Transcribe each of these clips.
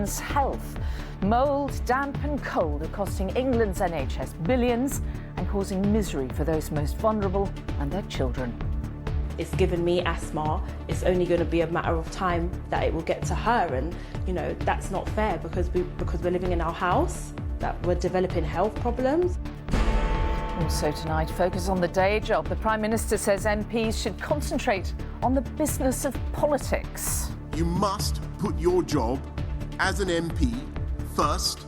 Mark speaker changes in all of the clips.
Speaker 1: Britain's health. Mould, damp and cold are costing England's NHS billions and causing misery for those most vulnerable and their children.
Speaker 2: It's given me asthma. It's only going to be a matter of time that it will get to her, and that's not fair because we're living in our house, that we're developing health problems.
Speaker 1: Also tonight, focus on the day job. The Prime Minister says MPs should concentrate on the business of politics.
Speaker 3: You must put your job as an MP first,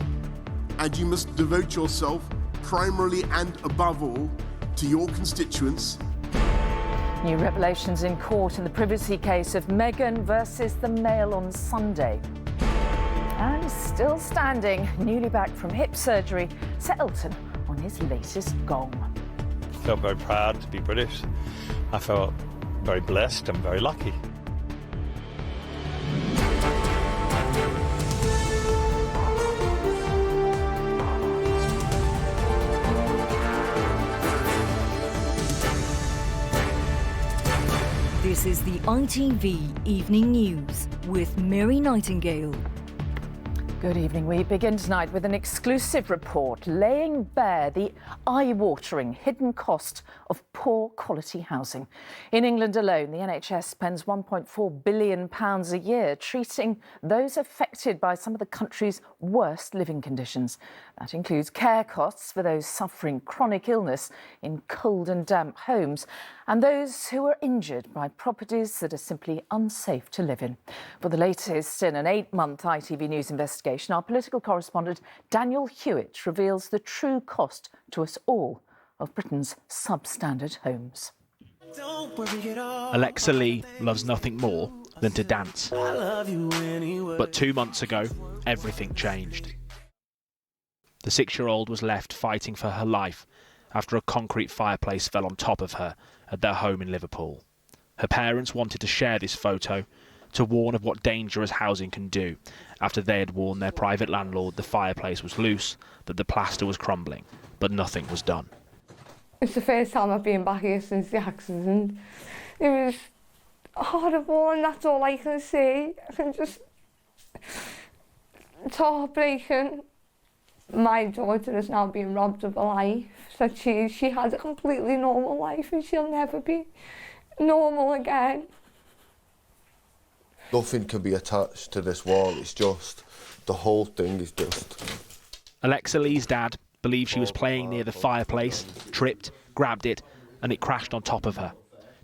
Speaker 3: and you must devote yourself primarily and above all to your constituents.
Speaker 1: New revelations in court in the privacy case of Meghan versus the Mail on Sunday. And still standing, newly back from hip surgery, Sir Elton on his latest gong.
Speaker 4: I felt very proud to be British. I felt very blessed and very lucky.
Speaker 5: This is the ITV Evening News with Mary Nightingale.
Speaker 1: Good evening. We begin tonight with an exclusive report laying bare the eye-watering hidden cost of poor quality housing. In England alone, the NHS spends £1.4 billion a year treating those affected by some of the country's worst living conditions. That includes care costs for those suffering chronic illness in cold and damp homes and those who are injured by properties that are simply unsafe to live in. For the latest in an 8-month ITV News investigation, our political correspondent Daniel Hewitt reveals the true cost to us all of Britain's substandard homes.
Speaker 6: Alexa Lee loves nothing more than to dance. But 2 months ago, everything changed. The 6-year-old was left fighting for her life after a concrete fireplace fell on top of her at their home in Liverpool. Her parents wanted to share this photo to warn of what dangerous housing can do after they had warned their private landlord the fireplace was loose, that the plaster was crumbling, but nothing was done.
Speaker 7: It's the first time I've been back here since the accident. It was horrible, and that's all I can say. It's heartbreaking. My daughter is now being robbed of a life that she had a completely normal life, and she'll never be normal again.
Speaker 8: Nothing can be attached to this wall. It's just, the whole thing is just...
Speaker 6: Alexa Lee's dad believed she was playing near the fireplace, tripped, grabbed it, and it crashed on top of her.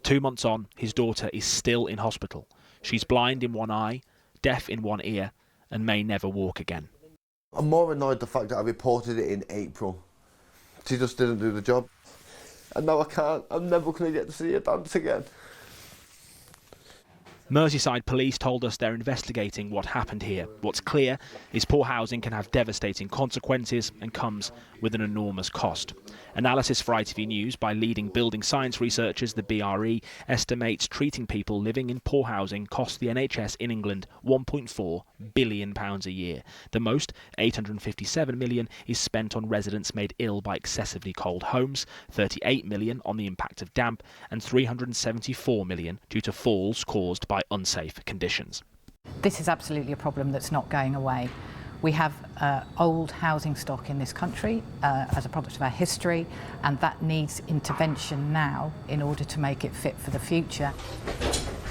Speaker 6: 2 months on, his daughter is still in hospital. She's blind in one eye, deaf in one ear, and may never walk again.
Speaker 8: I'm more annoyed the fact that I reported it in April. She just didn't do the job. And now I can't. I'm never going to get to see her dance again.
Speaker 6: Merseyside police told us they're investigating what happened here. What's clear is poor housing can have devastating consequences and comes with an enormous cost. Analysis for ITV News by leading building science researchers, the BRE, estimates treating people living in poor housing costs the NHS in England £1.4 billion a year. The most, £857 million, is spent on residents made ill by excessively cold homes, £38 million on the impact of damp, and £374 million due to falls caused by unsafe conditions.
Speaker 9: This is absolutely a problem that's not going away. We have old housing stock in this country as a product of our history, and that needs intervention now in order to make it fit for the future.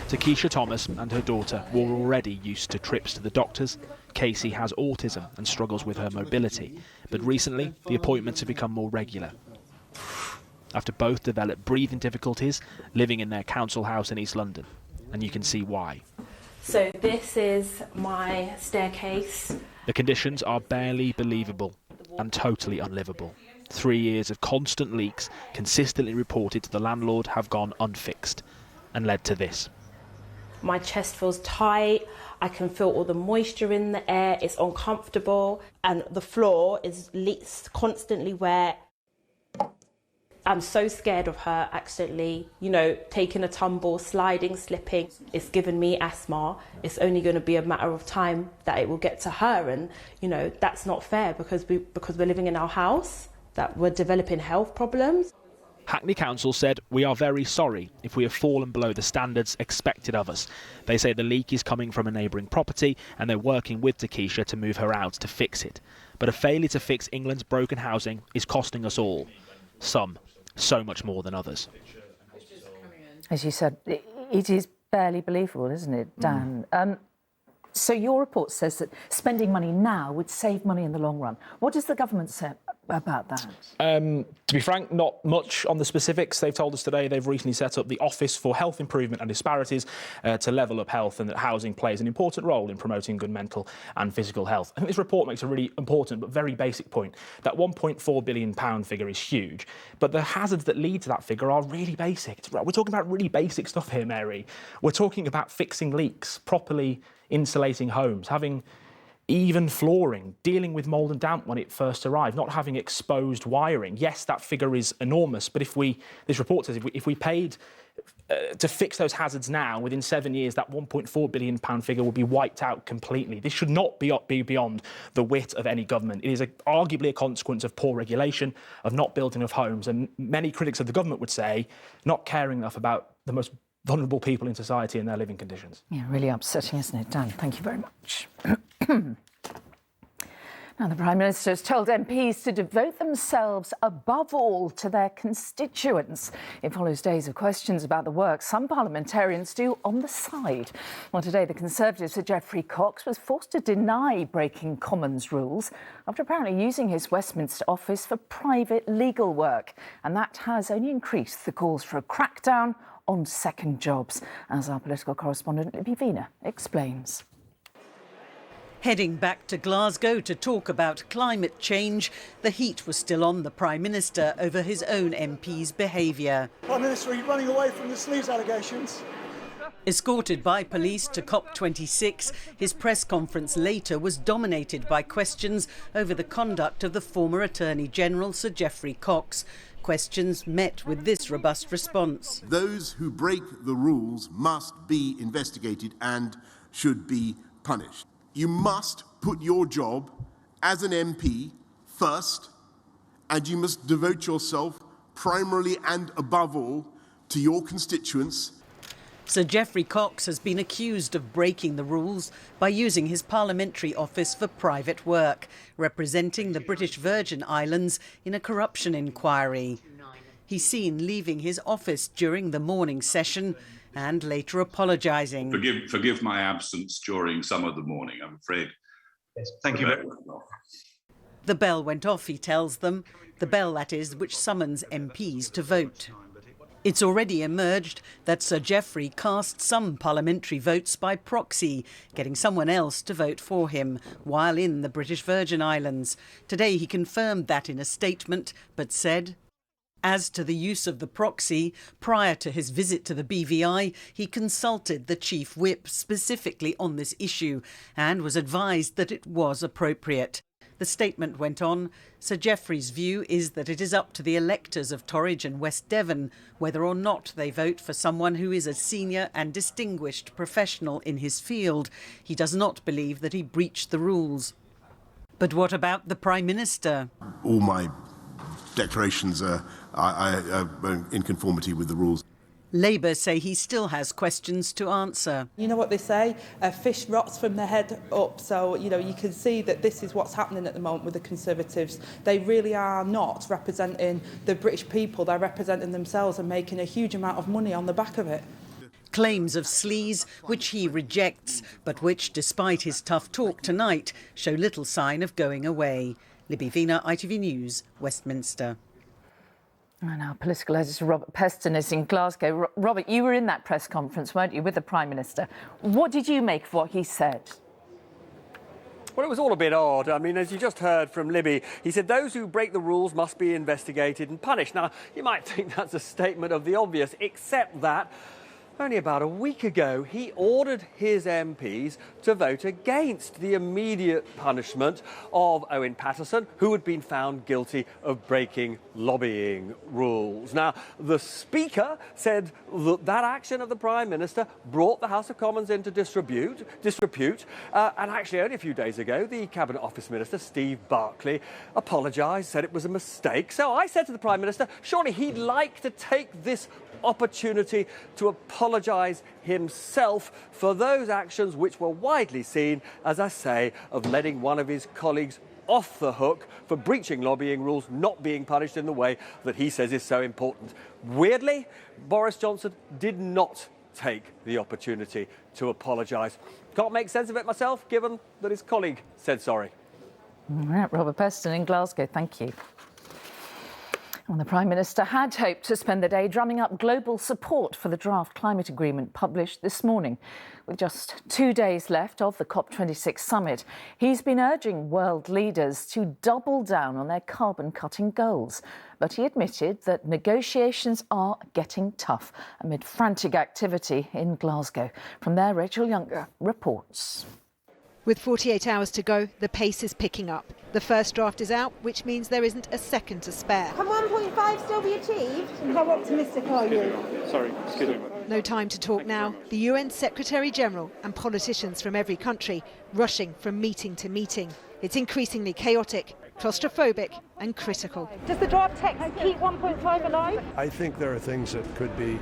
Speaker 6: Takesha Thomas and her daughter were already used to trips to the doctors. Casey has autism and struggles with her mobility, but recently the appointments have become more regular. After both developed breathing difficulties living in their council house in East London, and you can see why.
Speaker 2: So this is my staircase.
Speaker 6: The conditions are barely believable and totally unlivable. 3 years of constant leaks, consistently reported to the landlord, have gone unfixed and led to this.
Speaker 2: My chest feels tight. I can feel all the moisture in the air. It's uncomfortable, and the floor is constantly wet. I'm so scared of her accidentally, taking a tumble, sliding, slipping. It's given me asthma. It's only going to be a matter of time that it will get to her, and that's not fair because we're living in our house, that we're developing health problems.
Speaker 6: Hackney Council said, "We are very sorry if we have fallen below the standards expected of us." They say the leak is coming from a neighbouring property and they're working with Takesha to move her out to fix it. But a failure to fix England's broken housing is costing us all. Some so much more than others.
Speaker 1: As you said, it is barely believable, isn't it, Dan? So your report says that spending money now would save money in the long run. What does the government say about that?
Speaker 10: To be frank, not much on the specifics. They've told us today they've recently set up the Office for Health Improvement and Disparities to level up health, and that housing plays an important role in promoting good mental and physical health. I think this report makes a really important but very basic point. That £1.4 billion figure is huge, but the hazards that lead to that figure are really basic. We're talking about really basic stuff here, Mary. We're talking about fixing leaks, properly insulating homes, having even flooring, dealing with mould and damp when it first arrived, not having exposed wiring. Yes, that figure is enormous, but this report says if we paid to fix those hazards now, within 7 years, that £1.4 billion figure will be wiped out completely. This should not be beyond the wit of any government. It is arguably a consequence of poor regulation, of not building enough homes, and many critics of the government would say not caring enough about the most vulnerable people in society and their living conditions.
Speaker 1: Yeah, really upsetting, isn't it, Dan? Thank you very much. Now, the Prime Minister has told MPs to devote themselves above all to their constituents. It follows days of questions about the work some parliamentarians do on the side. Well, today the Conservative Sir Geoffrey Cox was forced to deny breaking Commons rules after apparently using his Westminster office for private legal work. And that has only increased the calls for a crackdown on second jobs, as our political correspondent Libby Vina explains.
Speaker 11: Heading back to Glasgow to talk about climate change, the heat was still on the Prime Minister over his own MP's behaviour.
Speaker 12: Prime Minister, are you running away from the sleaze allegations?
Speaker 11: Escorted by police to COP26, his press conference later was dominated by questions over the conduct of the former Attorney-General Sir Geoffrey Cox. Questions met with this robust response.
Speaker 3: Those who break the rules must be investigated and should be punished. You must put your job as an MP first, and you must devote yourself primarily and above all to your constituents.
Speaker 11: Sir Geoffrey Cox has been accused of breaking the rules by using his parliamentary office for private work, representing the British Virgin Islands in a corruption inquiry. He's seen leaving his office during the morning session and later apologising.
Speaker 13: Forgive my absence during some of the morning, I'm afraid.
Speaker 14: Yes, thank you very much.
Speaker 11: The bell went off, he tells them. The bell, that is, which summons MPs to vote. It's already emerged that Sir Geoffrey cast some parliamentary votes by proxy, getting someone else to vote for him while in the British Virgin Islands. Today he confirmed that in a statement, but said, as to the use of the proxy, prior to his visit to the BVI, he consulted the Chief Whip specifically on this issue and was advised that it was appropriate. The statement went on, Sir Geoffrey's view is that it is up to the electors of Torridge and West Devon whether or not they vote for someone who is a senior and distinguished professional in his field. He does not believe that he breached the rules. But what about the Prime Minister?
Speaker 3: All my declarations are in conformity with the rules.
Speaker 11: Labour say he still has questions to answer.
Speaker 15: You know what they say, fish rots from the head up, so you can see that this is what's happening at the moment with the Conservatives. They really are not representing the British people, they're representing themselves and making a huge amount of money on the back of it.
Speaker 11: Claims of sleaze, which he rejects, but which, despite his tough talk tonight, show little sign of going away. Libby Vina, ITV News, Westminster.
Speaker 1: And our political editor Robert Peston is in Glasgow. Robert, you were in that press conference, weren't you, with the Prime Minister? What did you make of what he said?
Speaker 16: Well, it was all a bit odd. I mean, as you just heard from Libby, he said those who break the rules must be investigated and punished. Now, you might think that's a statement of the obvious, except that only about a week ago, he ordered his MPs to vote against the immediate punishment of Owen Paterson, who had been found guilty of breaking lobbying rules. Now, the Speaker said that action of the Prime Minister brought the House of Commons into disrepute, and actually only a few days ago, the Cabinet Office Minister, Steve Barclay, apologised, said it was a mistake. So I said to the Prime Minister, surely he'd like to take this opportunity to apologise himself for those actions which were widely seen, as I say, of letting one of his colleagues off the hook for breaching lobbying rules, not being punished in the way that he says is so important. Weirdly, Boris Johnson did not take the opportunity to apologise. Can't make sense of it myself, given that his colleague said sorry.
Speaker 1: All right, Robert Peston in Glasgow, thank you. Well, the Prime Minister had hoped to spend the day drumming up global support for the draft climate agreement published this morning. With just 2 days left of the COP26 summit, he's been urging world leaders to double down on their carbon-cutting goals. But he admitted that negotiations are getting tough amid frantic activity in Glasgow. From there, Rachel Younger reports.
Speaker 17: With 48 hours to go, the pace is picking up. The first draft is out, which means there isn't a second to spare.
Speaker 18: Can 1.5 still be achieved? How optimistic are you?
Speaker 17: Sorry, excuse me. No time to talk now. The UN Secretary-General and politicians from every country rushing from meeting to meeting. It's increasingly chaotic, claustrophobic and critical.
Speaker 18: Does the draft text keep 1.5 alive?
Speaker 19: I think there are things that could be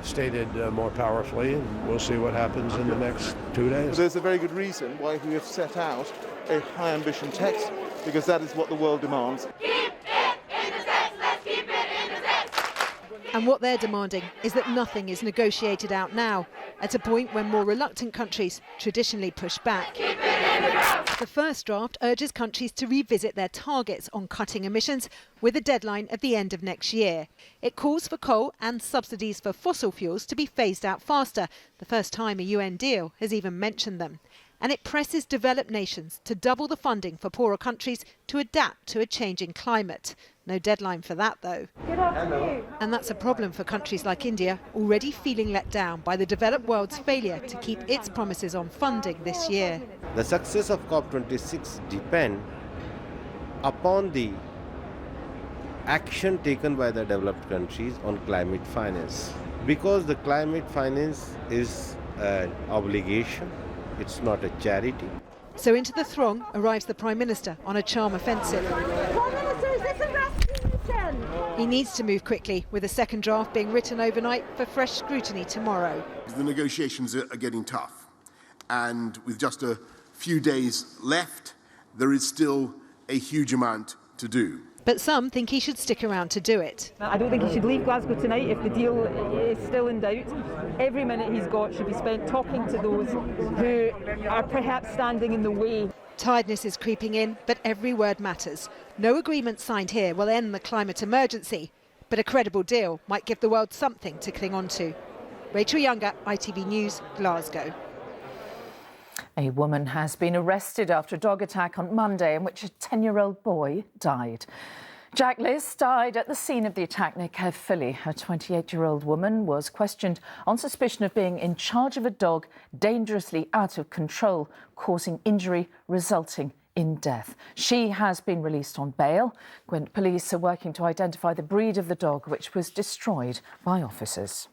Speaker 19: stated more powerfully, and we'll see what happens in the next 2 days.
Speaker 20: There's a very good reason why we have set out a high ambition text, because that is what the world demands.
Speaker 18: Keep it in the text, let's keep it in the text.
Speaker 17: And what they're demanding is that nothing is negotiated out now, at a point when more reluctant countries traditionally push back.
Speaker 18: Keep it in the draft.
Speaker 17: The first draft urges countries to revisit their targets on cutting emissions with a deadline at the end of next year. It calls for coal and subsidies for fossil fuels to be phased out faster, the first time a UN deal has even mentioned them. And it presses developed nations to double the funding for poorer countries to adapt to a changing climate. No deadline for that, though.
Speaker 18: Good afternoon.
Speaker 17: And that's a problem for countries like India, already feeling let down by the developed world's failure to keep its promises on funding this year.
Speaker 21: The success of COP26 depends upon the action taken by the developed countries on climate finance. Because the climate finance is an obligation, it's not a charity.
Speaker 17: So into the throng arrives the Prime Minister on a charm offensive.
Speaker 18: Prime Minister, is this a rescue mission?
Speaker 17: He needs to move quickly, with a second draft being written overnight for fresh scrutiny tomorrow.
Speaker 3: The negotiations are getting tough, and with just a few days left, there is still a huge amount to do.
Speaker 17: But some think he should stick around to do it.
Speaker 22: I don't think he should leave Glasgow tonight if the deal is still in doubt. Every minute he's got should be spent talking to those who are perhaps standing in the way.
Speaker 17: Tiredness is creeping in, but every word matters. No agreement signed here will end the climate emergency, but a credible deal might give the world something to cling on to. Rachel Younger, ITV News, Glasgow.
Speaker 1: A woman has been arrested after a dog attack on Monday in which a 10-year-old boy died. Jack Liss died at the scene of the attack near Caerphilly. A 28-year-old woman was questioned on suspicion of being in charge of a dog dangerously out of control, causing injury resulting in death. She has been released on bail. Gwent police are working to identify the breed of the dog, which was destroyed by officers.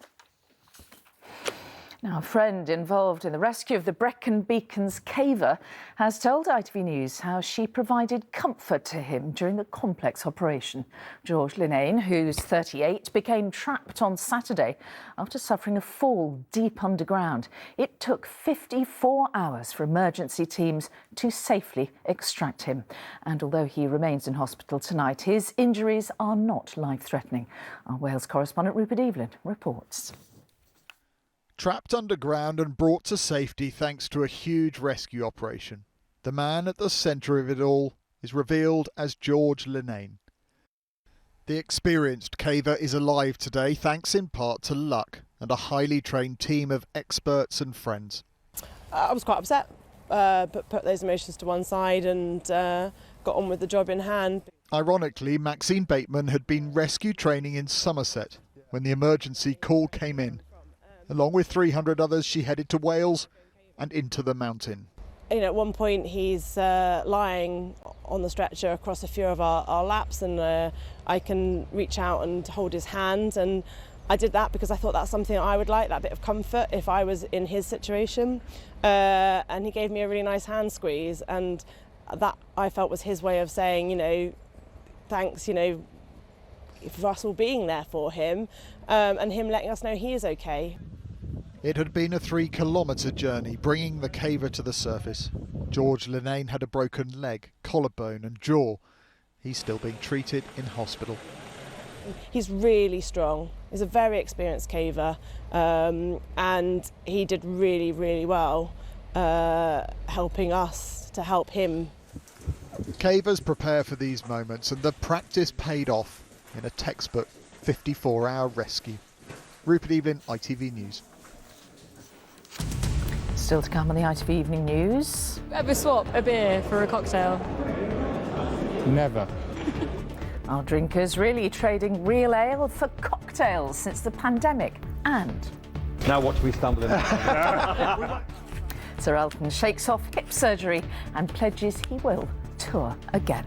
Speaker 1: Now, a friend involved in the rescue of the Brecon Beacons caver has told ITV News how she provided comfort to him during the complex operation. George Linnane, who's 38, became trapped on Saturday after suffering a fall deep underground. It took 54 hours for emergency teams to safely extract him. And although he remains in hospital tonight, his injuries are not life-threatening. Our Wales correspondent Rupert Evelyn reports.
Speaker 23: Trapped underground and brought to safety thanks to a huge rescue operation. The man at the centre of it all is revealed as George Linnane. The experienced caver is alive today thanks in part to luck and a highly trained team of experts and friends.
Speaker 24: I was quite upset, but put those emotions to one side and got on with the job in hand.
Speaker 23: Ironically, Maxine Bateman had been rescue training in Somerset when the emergency call came in. Along with 300 others, she headed to Wales and into the mountain.
Speaker 24: You know, at one point he's lying on the stretcher across a few of our laps, and I can reach out and hold his hand, and I did that because I thought that's something I would like, that bit of comfort if I was in his situation. And he gave me a really nice hand squeeze, and that I felt was his way of saying, you know, thanks, you know, for us all being there for him, and him letting us know he is okay.
Speaker 23: It had been a 3-kilometre journey bringing the caver to the surface. George Linnane had a broken leg, collarbone and jaw. He's still being treated in hospital.
Speaker 24: He's really strong. He's a very experienced caver, and he did really, really well helping us to help him.
Speaker 23: Cavers prepare for these moments, and the practice paid off in a textbook 54-hour rescue. Rupert Evelyn, ITV News.
Speaker 1: Still to come on the ITV Evening News.
Speaker 4: Ever swap a beer for a cocktail?
Speaker 23: Never.
Speaker 1: Our drinkers really trading real ale for cocktails since the pandemic. And
Speaker 5: now watch me stumble in.
Speaker 1: Sir Elton shakes off hip surgery and pledges he will tour again.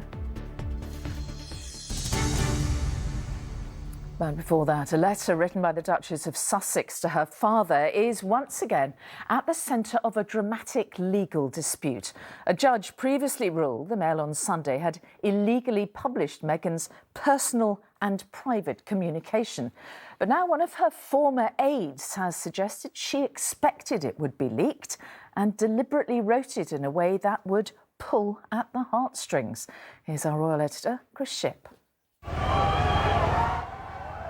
Speaker 1: But before that, a letter written by the Duchess of Sussex to her father is once again at the centre of a dramatic legal dispute. A judge previously ruled the Mail on Sunday had illegally published Meghan's personal and private communication. But now one of her former aides has suggested she expected it would be leaked and deliberately wrote it in a way that would pull at the heartstrings. Here's our royal editor, Chris Shipp.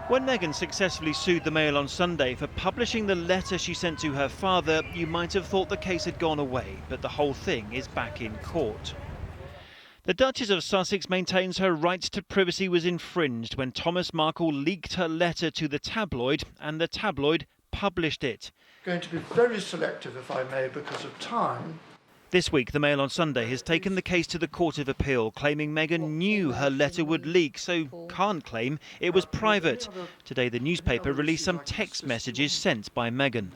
Speaker 7: When Meghan successfully sued the Mail on Sunday for publishing the letter she sent to her father, you might have thought the case had gone away, but the whole thing is back in court. The Duchess of Sussex maintains her right to privacy was infringed when Thomas Markle leaked her letter to the tabloid, and the tabloid published it.
Speaker 8: Going to be very selective, if I may, because of time.
Speaker 7: This week, the Mail on Sunday has taken the case to the Court of Appeal, claiming Meghan knew her letter would leak, so can't claim it was private. Today, the newspaper released some text messages sent by Meghan.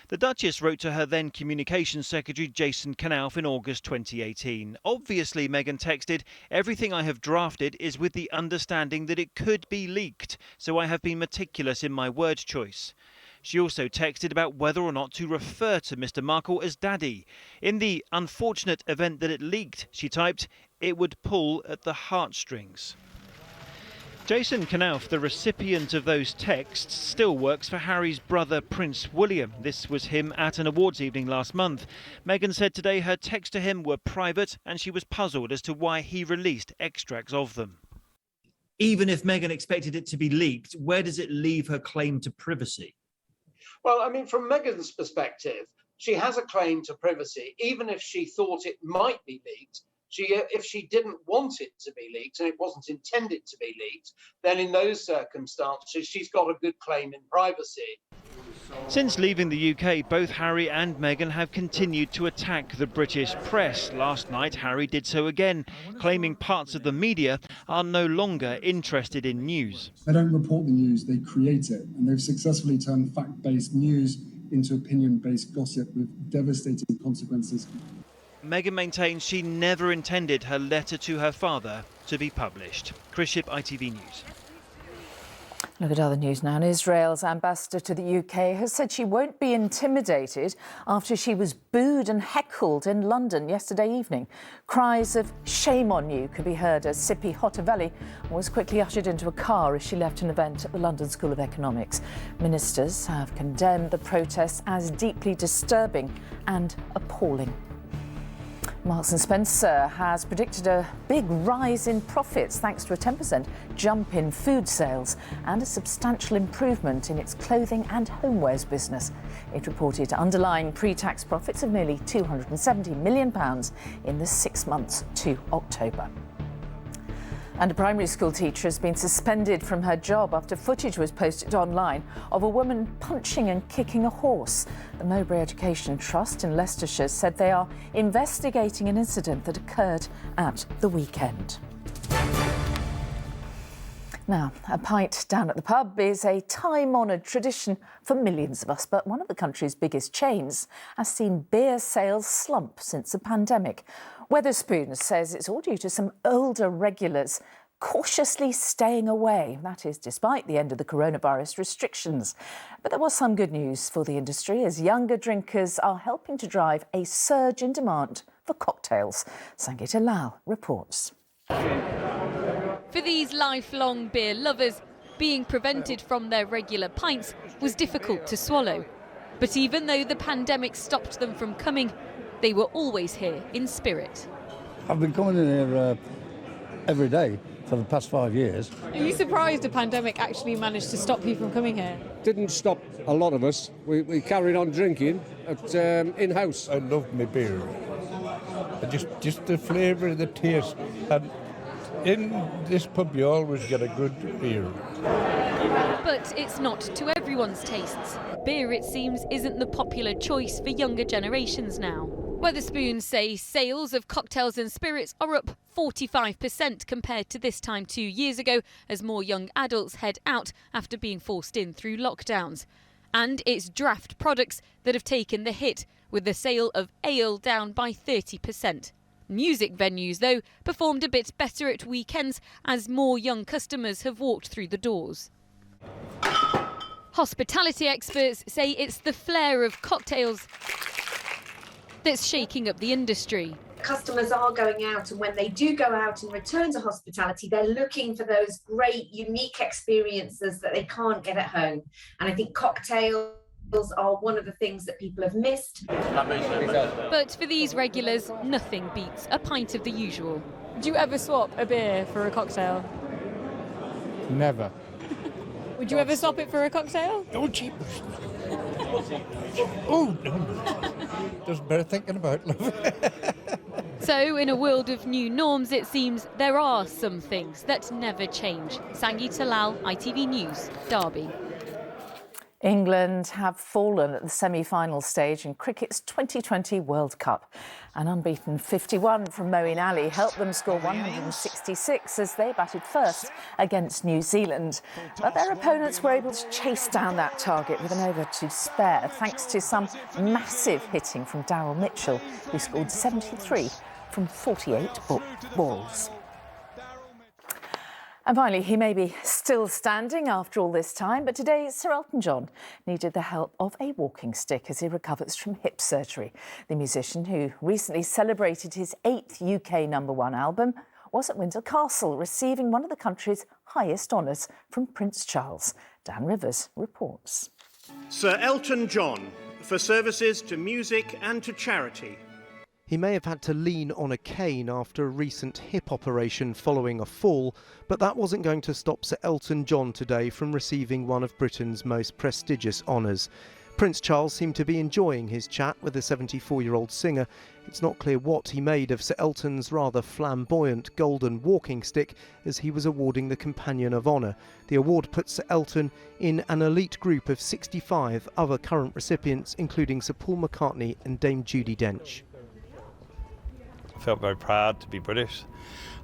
Speaker 7: The Duchess wrote to her then Communications Secretary Jason Knauf in August 2018. Obviously, Meghan texted, "Everything I have drafted is with the understanding that it could be leaked, so I have been meticulous in my word choice." She also texted about whether or not to refer to Mr. Markle as Daddy. In the unfortunate event that it leaked, she typed, "It would pull at the heartstrings." Jason Knauf, the recipient of those texts, still works for Harry's brother Prince William. This was him at an awards evening last month. Meghan said today her texts to him were private and she was puzzled as to why he released extracts of them.
Speaker 25: Even if Meghan expected it to be leaked, where does it leave her claim to privacy?
Speaker 26: Well, I mean, from Meghan's perspective, she has a claim to privacy, even if she thought it might be leaked. If she didn't want it to be leaked and it wasn't intended to be leaked, then in those circumstances, she's got a good claim in privacy.
Speaker 7: Since leaving the UK, both Harry and Meghan have continued to attack the British press. Last night, Harry did so again, claiming parts of the media are no longer interested in news.
Speaker 27: They don't report the news, they create it, and they've successfully turned fact-based news into opinion-based gossip with devastating consequences.
Speaker 7: Meghan maintains she never intended her letter to her father to be published. Chris Shipp, ITV News.
Speaker 1: Look at other news now. Israel's ambassador to the UK has said she won't be intimidated after she was booed and heckled in London yesterday evening. Cries of "shame on you" could be heard as Sippy Hotovelli was quickly ushered into a car as she left an event at the London School of Economics. Ministers have condemned the protests as deeply disturbing and appalling. Marks & Spencer has predicted a big rise in profits thanks to a 10% jump in food sales and a substantial improvement in its clothing and homewares business. It reported underlying pre-tax profits of nearly £270 million in the 6 months to October. And a primary school teacher has been suspended from her job after footage was posted online of a woman punching and kicking a horse. The Mowbray Education Trust in Leicestershire said they are investigating an incident that occurred at the weekend. Now, a pint down at the pub is a time-honoured tradition for millions of us, but one of the country's biggest chains has seen beer sales slump since the pandemic. Wetherspoons says it's all due to some older regulars cautiously staying away. That is, despite the end of the coronavirus restrictions. But there was some good news for the industry, as younger drinkers are helping to drive a surge in demand for cocktails. Sangeeta Lal reports.
Speaker 2: For these lifelong beer lovers, being prevented from their regular pints was difficult to swallow. But even though the pandemic stopped them from coming, they were always here in spirit.
Speaker 6: I've been coming in here every day for the past 5 years.
Speaker 4: Are you surprised the pandemic actually managed to stop you from coming here?
Speaker 9: Didn't stop a lot of us. We carried on drinking at in-house.
Speaker 19: I love my beer. Just the flavour, the taste. And in this pub you always get a good beer.
Speaker 2: But it's not to everyone's tastes. Beer, it seems, isn't the popular choice for younger generations now. Wetherspoons say sales of cocktails and spirits are up 45% compared to this time 2 years ago, as more young adults head out after being forced in through lockdowns. And it's draft products that have taken the hit, with the sale of ale down by 30%. Music venues, though, performed a bit better at weekends as more young customers have walked through the doors. Hospitality experts say it's the flair of cocktails that's shaking up the industry.
Speaker 10: Customers are going out, and when they do go out and return to hospitality, they're looking for those great, unique experiences that they can't get at home. And I think cocktails are one of the things that people have missed.
Speaker 2: But for these regulars, nothing beats a pint of the usual.
Speaker 4: Do you ever swap a beer for a cocktail?
Speaker 19: Never.
Speaker 4: Would you ever swap it for a cocktail?
Speaker 19: Oh, jeepers. Oh, no. There's better thinking about, love.
Speaker 2: So, in a world of new norms, it seems there are some things that never change. Sangeeta Lal, ITV News, Derby.
Speaker 1: England have fallen at the semi-final stage in cricket's 2020 World Cup. An unbeaten 51 from Moeen Ali helped them score 166 as they batted first against New Zealand. But their opponents were able to chase down that target with an over to spare, thanks to some massive hitting from Daryl Mitchell, who scored 73 from 48 balls. And finally, he may be still standing after all this time, but today Sir Elton John needed the help of a walking stick as he recovers from hip surgery. The musician, who recently celebrated his 8th UK #1 album, was at Windsor Castle, receiving one of the country's highest honours from Prince Charles. Dan Rivers reports.
Speaker 12: Sir Elton John, for services to music and to charity.
Speaker 13: He may have had to lean on a cane after a recent hip operation following a fall, but that wasn't going to stop Sir Elton John today from receiving one of Britain's most prestigious honours. Prince Charles seemed to be enjoying his chat with the 74-year-old singer. It's not clear what he made of Sir Elton's rather flamboyant golden walking stick as he was awarding the Companion of Honour. The award puts Sir Elton in an elite group of 65 other current recipients, including Sir Paul McCartney and Dame Judi Dench.
Speaker 5: I felt very proud to be British.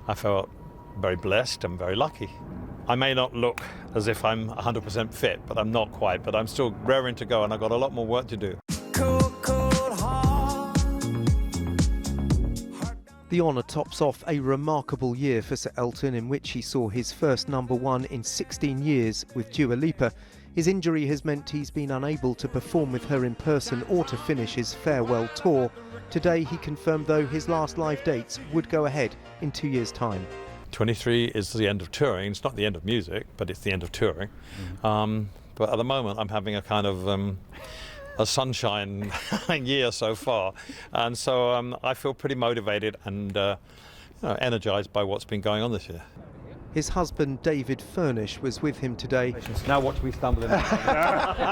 Speaker 5: I felt very blessed and very lucky. I may not look as if I'm 100% fit, but I'm not quite, but I'm still raring to go and I've got a lot more work to do.
Speaker 13: The honour tops off a remarkable year for Sir Elton, in which he saw his first #1 in 16 years with Dua Lipa. His injury has meant he's been unable to perform with her in person or to finish his farewell tour. Today he confirmed, though, his last live dates would go ahead in 2 years' time.
Speaker 5: 23 is the end of touring. It's not the end of music, but it's the end of touring. But at the moment I'm having a kind of a sunshine year so far, and so I feel pretty motivated and energised by what's been going on this year.
Speaker 13: His husband David Furnish was with him today.
Speaker 5: Now watch me stumble in.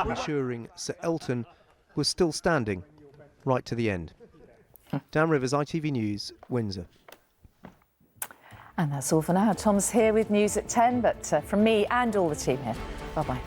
Speaker 13: Ensuring Sir Elton was still standing right to the end. Dan Rivers, ITV News, Windsor.
Speaker 1: And that's all for now. Tom's here with news at 10, but from me and all the team here, bye-bye.